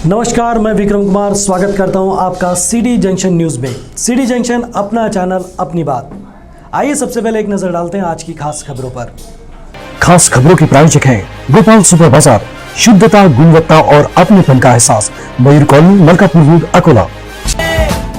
नमस्कार, मैं विक्रम कुमार स्वागत करता हूं आपका सिटी जंक्शन न्यूज़ में। सिटी जंक्शन अपना चैनल, अपनी बात। आइए सबसे पहले एक नजर डालते हैं आज की खास खबरों पर। खास खबरों के प्रायोजक हैं गोपाल सुपर बाजार, शुद्धता, गुणवत्ता और अपनेपन का एहसास, मयूर कॉलोनी, मलकापुर रोड, अकोला।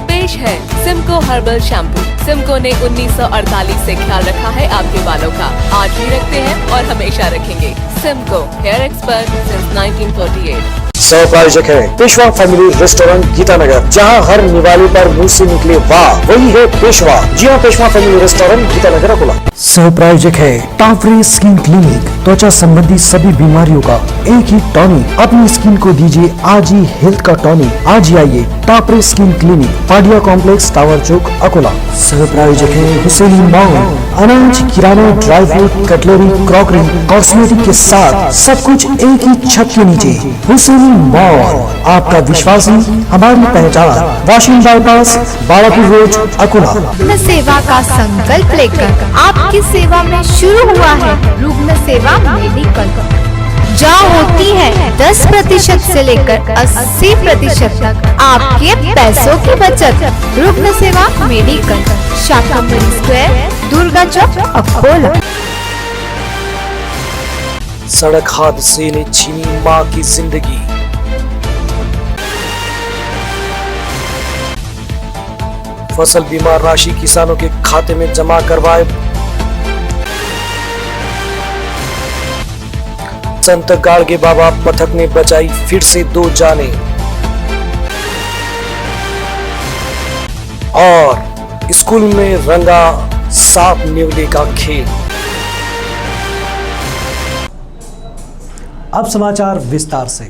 पेश है सिमको हर्बल शैम्पू। सिमको ने 1948 से ख्याल रखा है आपके बालों का, आज भी रखते हैं और हमेशा रखेंगे। Simco hair expert since 1948। सह प्रायोजक है पेशवा फैमिली रेस्टोरेंट, गीतानगर, जहां हर निवाले पर मुंह से निकले वाह, वही है पेशवा। जी हां, पेशवा फैमिली रेस्टोरेंट, गीतानगर, अकोला। सह प्रायोजक है टाफरे स्किन क्लिनिक, त्वचा संबंधी सभी बीमारियों का एक ही टॉनिक। अपनी स्किन को दीजिए आज ही हेल्थ का टॉनिक। आज ही आइए Tafre skin clinic, Padia complex, tower Chowk, Akola. सह प्रायोजक है हुसैनी मॉल, अनाज, किराना, dry fruit, cutlery, crockery, cosmetic के साथ सब कुछ एक ही छत के नीचे। हुसैनी मॉल, आपका विश्वास ही हमारी पहचान। Washing bypass, Balapur road, Akola. रुग्ण सेवा का संकल्प लेकर आपकी सेवा में शुरू हुआ है रुग्ण सेवा मेडिकल, जहाँ होती है 10% से लेकर 80% तक आपके पैसों की बचत। रुग्ण सेवा मेडिकल, शाकंभरी स्क्वायर, दुर्गा चौक, अकोला। सड़क हादसे ने छीनी मां की जिंदगी। फसल बीमा राशि किसानों के खाते में जमा करवाए। संत गाड़गे बाबा पथक ने बचाई फिर से 2 जाने। और स्कूल में रंगा सांप नेवले का खेल। अब समाचार विस्तार से।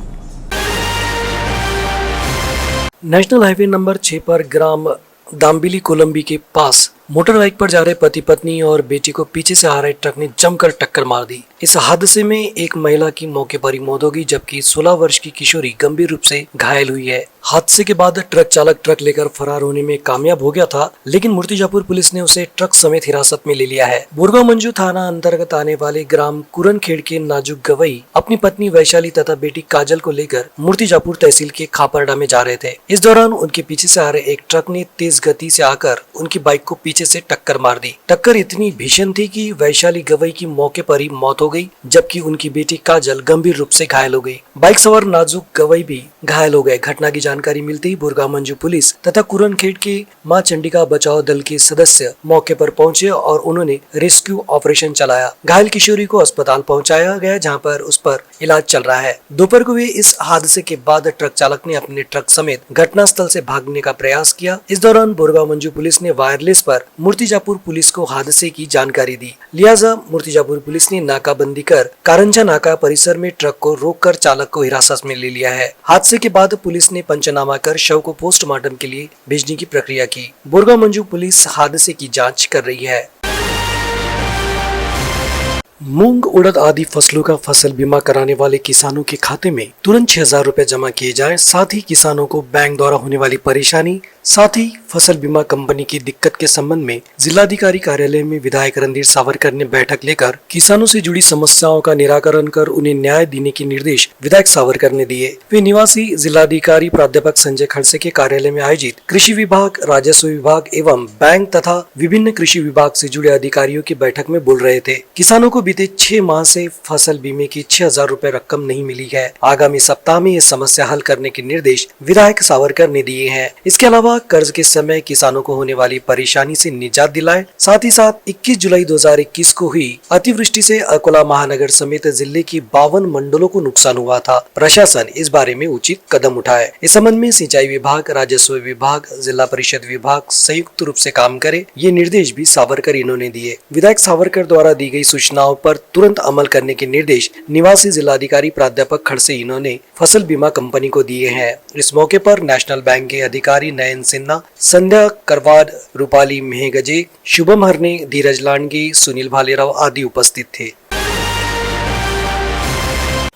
नेशनल हाईवे नंबर 6 पर ग्राम दाम्बिली कोलंबी के पास मोटर बाइक पर जा रहे पति पत्नी और बेटी को पीछे से आ रहे ट्रक ने जमकर टक्कर मार दी। इस हादसे में एक महिला की मौके पर ही मौत हो गई, जबकि 16 वर्ष की किशोरी गंभीर रूप से घायल हुई है। हादसे के बाद ट्रक चालक ट्रक लेकर फरार होने में कामयाब हो गया था, लेकिन मूर्तिजापुर पुलिस ने उसे ट्रक समेत हिरासत में ले लिया है। बुरगांव मंजू थाना अंतर्गत आने वाले ग्राम कुरनखेड़ के नाजुक गवई अपनी पत्नी वैशाली तथा बेटी काजल को लेकर मूर्तिजापुर तहसील के खापरडा में जा रहे थे। इस दौरान उनके पीछे से आ रहे एक ट्रक ने तेज गति से आकर उनकी बाइक को पीछे से टक्कर मार दी। टक्कर इतनी भीषण थी कि वैशाली गवई की मौके पर ही मौत हो गई, जबकि उनकी बेटी काजल गंभीर रूप से घायल हो गई। बाइक सवार नाजुक गवई भी घायल हो गए। घटना की जानकारी मिलते ही बुरगांव मंजू पुलिस तथा कुरनखेड़ के मां चंडिका बचाओ दल के सदस्य मौके पर पहुंचे और उन्होंने रेस्क्यू ऑपरेशन चलाया। घायल किशोरी को अस्पताल पहुंचाया गया, जहां पर उस पर इलाज चल रहा है। दोपहर को हुए इस हादसे के बाद ट्रक चालक ने अपने ट्रक समेत घटनास्थल से भागने का प्रयास किया। इस दौरान बुरगांव मंजू पुलिस ने वायरलेस पर मूर्तिजापुर पुलिस को हादसे की जानकारी दी। लिहाजा मूर्तिजापुर पुलिस ने नाकाबंदी कर कारंजा नाका परिसर में ट्रक को रोककर चालक को हिरासत में ले लिया है। हादसे के बाद पुलिस ने पंचनामा कर शव को पोस्टमार्टम के लिए भेजने की प्रक्रिया की। बुरगांव मंजू पुलिस हादसे की जांच कर रही है। मूंग, उड़द आदि फसलों का फसल बीमा कराने वाले किसानों के खाते में तुरंत 6,000 रुपए जमा किए जाएं। साथ ही किसानों को बैंक द्वारा होने वाली परेशानी, साथ ही फसल बीमा कंपनी की दिक्कत के संबंध में जिलाधिकारी कार्यालय में विधायक रणधीर सावरकर ने बैठक लेकर किसानों से जुड़ी समस्याओं का निराकरण कर उन्हें न्याय देने के निर्देश विधायक सावरकर ने दिए। वे निवासी जिलाधिकारी प्राध्यापक संजय खड़से के कार्यालय में आयोजित कृषि विभाग, राजस्व विभाग एवं बैंक तथा विभिन्न कृषि विभाग से जुड़े अधिकारियों की बैठक में बोल रहे थे। किसानों को बीते 6 माह से फसल बीमे की 6,000 रुपए रकम नहीं मिली है। आगामी सप्ताह में ये समस्या हल करने के निर्देश विधायक सावरकर ने दिए हैं। इसके अलावा कर्ज के समय किसानों को होने वाली परेशानी से निजात दिलाए। साथ ही साथ 21 जुलाई 2021 को हुई अतिवृष्टि से अकोला महानगर समेत जिले की 52 मंडलों को नुकसान हुआ था। प्रशासन इस बारे में उचित कदम उठाए। इस संबंध में सिंचाई विभाग, राजस्व विभाग, जिला परिषद विभाग संयुक्त रूप से काम करे, ये निर्देश भी सावरकर इन्होंने दिए। विधायक सावरकर द्वारा दी गई सूचनाओं पर तुरंत अमल करने के निर्देश निवासी जिलाधिकारी प्राध्यापक खड़से इन्होंने फसल बीमा कंपनी को दिए हैं। इस मौके पर नेशनल बैंक के अधिकारी नयन सिन्हा, संध्या करवाड, रूपाली मेहगजे, शुभम हरने, धीरज लांडगे, सुनील भालेराव आदि उपस्थित थे।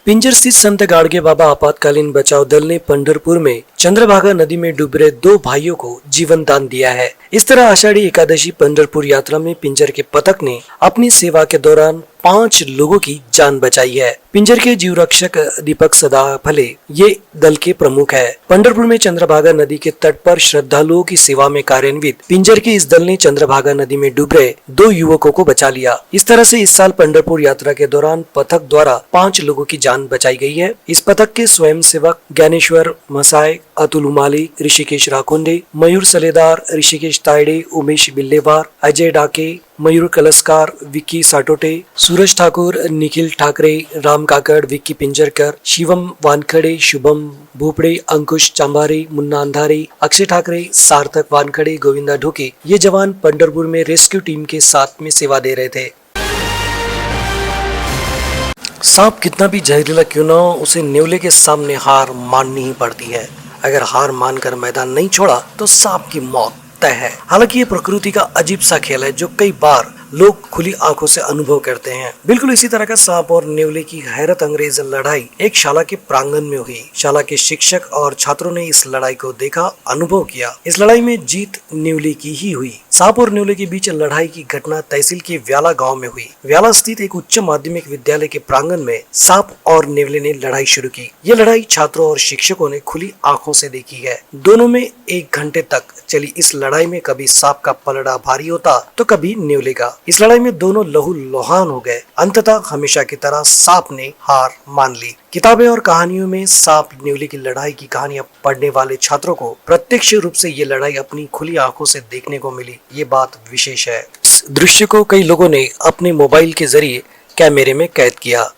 पिंजर स्थित संत गाड़गे बाबा आपातकालीन बचाव दल ने पंढरपुर में चंद्रभागा नदी में डूब रहे 2 भाइयों को जीवन दान दिया है। इस तरह आषाढ़ी एकादशी पंढरपुर यात्रा में पिंजर के पथक ने अपनी सेवा के दौरान 5 लोगों की जान बचाई है। पिंजर के जीव रक्षक दीपक सदाफले ये दल के प्रमुख है। पंढरपुर में चंद्रभागा नदी के तट पर श्रद्धालुओं की सेवा में कार्यान्वित पिंजर के इस दल ने चंद्रभागा नदी में डूब रहे 2 युवकों को बचा लिया। इस तरह से इस साल पंढरपुर यात्रा के दौरान पथक द्वारा 5 लोगों की जान बचाई गई है। इस पथक के स्वयं सेवक ज्ञानेश्वर मसाय, अतुल उमाली, ऋषिकेश राकुंडे, मयूर सलेदार, ऋषिकेश तायडे, उमेश बिल्लेवार, अजय डाके, मयूर कलस्कार, विक्की साटोटे, सूरज ठाकुर, निखिल ठाकरे, राम काकड़, विक्की पिंजरकर, शिवम वानखड़े, शुभम भोपड़े, अंकुश चांबारे, मुन्ना अंधारे, अक्षय ठाकरे, सार्थक वानखड़े, गोविंदा ढोके ये जवान पंढरपुर में रेस्क्यू टीम के साथ में सेवा दे रहे थे। सांप कितना भी जहरीला क्यों न हो, उसे नेवले के सामने हार माननी ही पड़ती है। अगर हार मानकर मैदान नहीं छोड़ा तो सांप की मौत तय है। हालांकि ये प्रकृति का अजीब सा खेल है जो कई बार लोग खुली आंखों से अनुभव करते हैं। बिल्कुल इसी तरह का सांप और नेवले की हैरत अंग्रेज लड़ाई एक शाला के प्रांगण में हुई। शाला के शिक्षक और छात्रों ने इस लड़ाई को देखा, अनुभव किया। इस लड़ाई में जीत नेवले की ही हुई। सांप और नेवले के बीच लड़ाई की घटना तहसील के व्याला गांव में हुई। व्याला स्थित एक उच्च माध्यमिक विद्यालय के प्रांगण में सांप और नेवले ने लड़ाई शुरू की। ये लड़ाई छात्रों और शिक्षकों ने खुली आंखों से देखी है। दोनों में 1 घंटे तक चली इस लड़ाई में कभी सांप का पलड़ा भारी होता तो कभी नेवले का। इस लड़ाई में दोनों लहू लुहान हो गए। अंततः हमेशा की तरह सांप ने हार मान ली। किताबें और कहानियों में सांप नेवले की लड़ाई की कहानियां पढ़ने वाले छात्रों को प्रत्यक्ष रूप से ये लड़ाई अपनी खुली आंखों से देखने को मिली। ये बात विशेष है। इस दृश्य को कई लोगों ने अपने मोबाइल के जरिए कैमरे में कैद किया।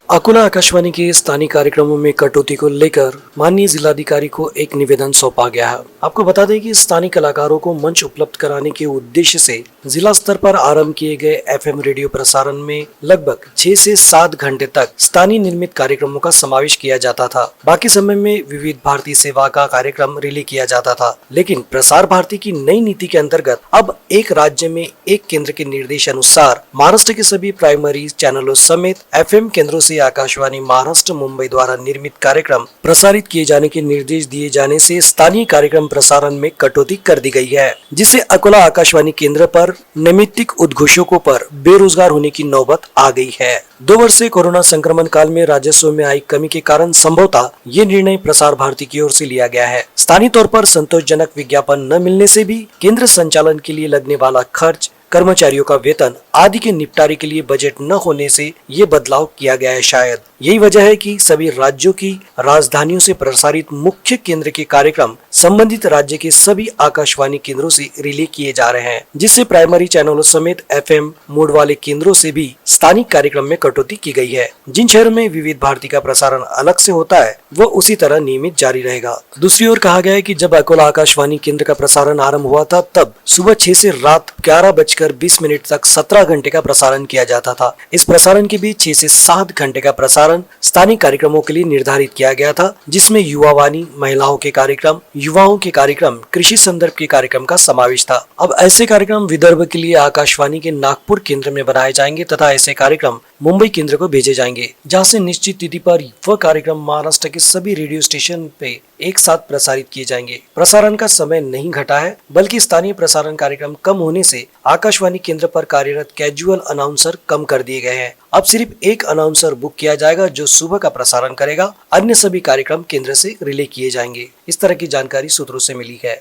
अकोला आकाशवाणी के स्थानीय कार्यक्रमों में कटौती को लेकर माननीय जिलाधिकारी को एक निवेदन सौंपा गया है। आपको बता दें कि स्थानीय कलाकारों को मंच उपलब्ध कराने के उद्देश्य से जिला स्तर पर आरंभ किए गए एफएम रेडियो प्रसारण में लगभग 6 से 7 घंटे तक स्थानीय निर्मित कार्यक्रमों का समावेश किया जाता था। बाकी समय में विविध भारती सेवा का कार्यक्रम रिले किया जाता था। लेकिन प्रसार भारती की नई नीति के अंतर्गत अब एक राज्य में एक केंद्र के निर्देश अनुसार महाराष्ट्र के सभी प्राइमरी चैनलों समेत एफएम केंद्रों से आकाशवाणी महाराष्ट्र मुंबई द्वारा निर्मित कार्यक्रम प्रसारित किए जाने के निर्देश दिए जाने से स्थानीय कार्यक्रम प्रसारण में कटौती कर दी गई है, जिससे अकोला आकाशवाणी केंद्र पर नैमित्तिक उद्घोषकों पर बेरोजगार होने की नौबत आ गई है। 2 वर्ष से कोरोना संक्रमण काल में राजस्व में आई कमी के कारण संभवतः ये निर्णय प्रसार भारती की ओर से लिया गया है। स्थानीय तौर पर संतोषजनक विज्ञापन न मिलने से भी केंद्र संचालन के लिए लगने वाला खर्च, कर्मचारियों का वेतन आदि के निपटारे के लिए बजट न होने से ये बदलाव किया गया है। शायद यही वजह है कि सभी राज्यों की राजधानियों से प्रसारित मुख्य केंद्र के कार्यक्रम संबंधित राज्य के सभी आकाशवाणी केंद्रों से रिले किए जा रहे हैं, जिससे प्राइमरी चैनलों समेत एफएम मोड वाले केंद्रों से भी स्थानिक कार्यक्रम में कटौती की गई है। जिन शहरों में विविध भारती का प्रसारण अलग से होता है वो उसी तरह नियमित जारी रहेगा। दूसरी ओर कहा गया है कि जब अकोला आकाशवाणी केंद्र का प्रसारण आरंभ हुआ था तब सुबह 6 से रात 11:20 तक 17 घंटे का प्रसारण किया जाता था। इस प्रसारण के बीच 6 से 7 घंटे का प्रसारण स्थानीय कार्यक्रमों के लिए निर्धारित किया गया था, जिसमें युवावाणी, महिलाओं के कार्यक्रम, युवाओं के कार्यक्रम, कृषि संदर्भ के कार्यक्रम का समावेश था। अब ऐसे कार्यक्रम विदर्भ के लिए आकाशवाणी के नागपुर केंद्र में बनाए जाएंगे तथा ऐसे कार्यक्रम मुंबई केंद्र को भेजे जाएंगे, जहां से निश्चित तिथि पर वह कार्यक्रम महाराष्ट्र के सभी रेडियो स्टेशन पे एक साथ प्रसारित किए जाएंगे। प्रसारण का समय नहीं घटा है, बल्कि स्थानीय प्रसारण कार्यक्रम कम होने से आकाशवाणी केंद्र पर कार्यरत कैजुअल अनाउंसर कम कर दिए गए हैं। अब सिर्फ एक अनाउंसर बुक किया जाएगा जो सुबह का प्रसारण करेगा। अन्य सभी कार्यक्रम केंद्र से रिले किए जाएंगे। इस तरह की जानकारी सूत्रों से मिली है।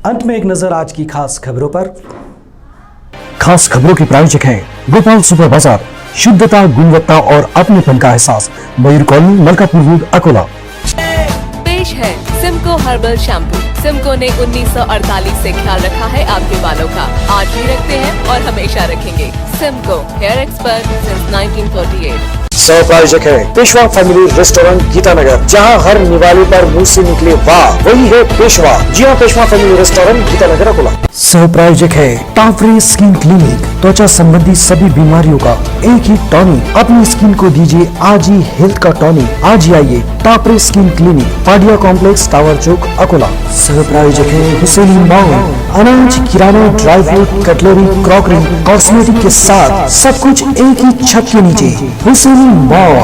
अंत में एक नजर आज की खास खबरों पर। खास खबरों के प्रायोजक हैं गोपाल सुपर बाजार, शुद्धता, गुणवत्ता और अपनेपन का एहसास, मयूर कॉलोनी, मलकापुर रोड, अकोला। पेश है सिमको हर्बल शैम्पू। सिमको ने 1948 से ख्याल रखा है आपके बालों का। आज भी रखते हैं और हमेशा रखेंगे। Simco hair expert since 1948। सह प्रायोजक है पेशवा फैमिली रेस्टोरेंट गीतानगर, जहां हर निवाले पर मुंह से निकले वाह वही है पेशवा। जी हाँ, पेशवा फैमिली रेस्टोरेंट गीतानगर, अकोला। सह प्रायोजक है टाफरे स्किन क्लिनिक, त्वचा संबंधी सभी बीमारियों का एक ही टॉनिक। अपनी स्किन को दीजिए आज ही हेल्थ का टॉनिक। आज ही आइए Tapre skin clinic, Padia complex, tower Chowk, Akola. सह प्रायोजक है हुसैनी मॉल। अनाज, किराना, dry fruit, cutlery, crockery, cosmetic के साथ सब कुछ एक ही छत के नीचे। हुसैनी मॉल,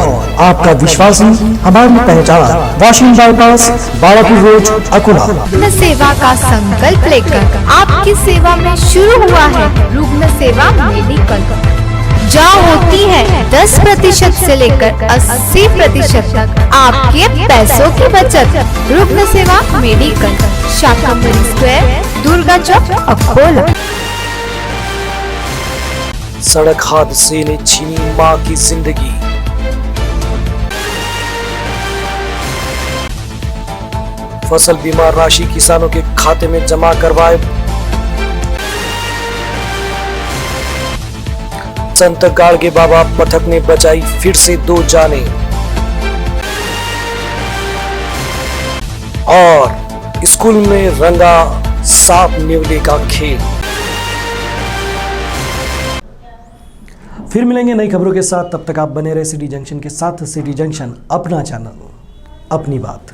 आपका विश्वासी, हमारी पहचान। Washing bypass, Balapur road, Akola. रुग्ण सेवा का संकल्प लेकर आपकी सेवा में शुरू हुआ है रुग्ण सेवा मेडिकल, जहाँ होती है 10% से लेकर 80% तक आपके पैसों की बचत। रुग्ण सेवा मेडिकल, शाकंभरी स्क्वायर, दुर्गा चौक, अकोला। सड़क हादसे ने छीनी मां की जिंदगी। फसल बीमा राशि किसानों के खाते में जमा करवाए। संत गाड़गे बाबा पथक ने बचाई फिर से 2 जाने। और स्कूल में रंगा सांप नेवले का खेल। फिर मिलेंगे नई खबरों के साथ, तब तक आप बने रहे सिटी जंक्शन के साथ। सिटी जंक्शन, अपना चैनल, अपनी बात।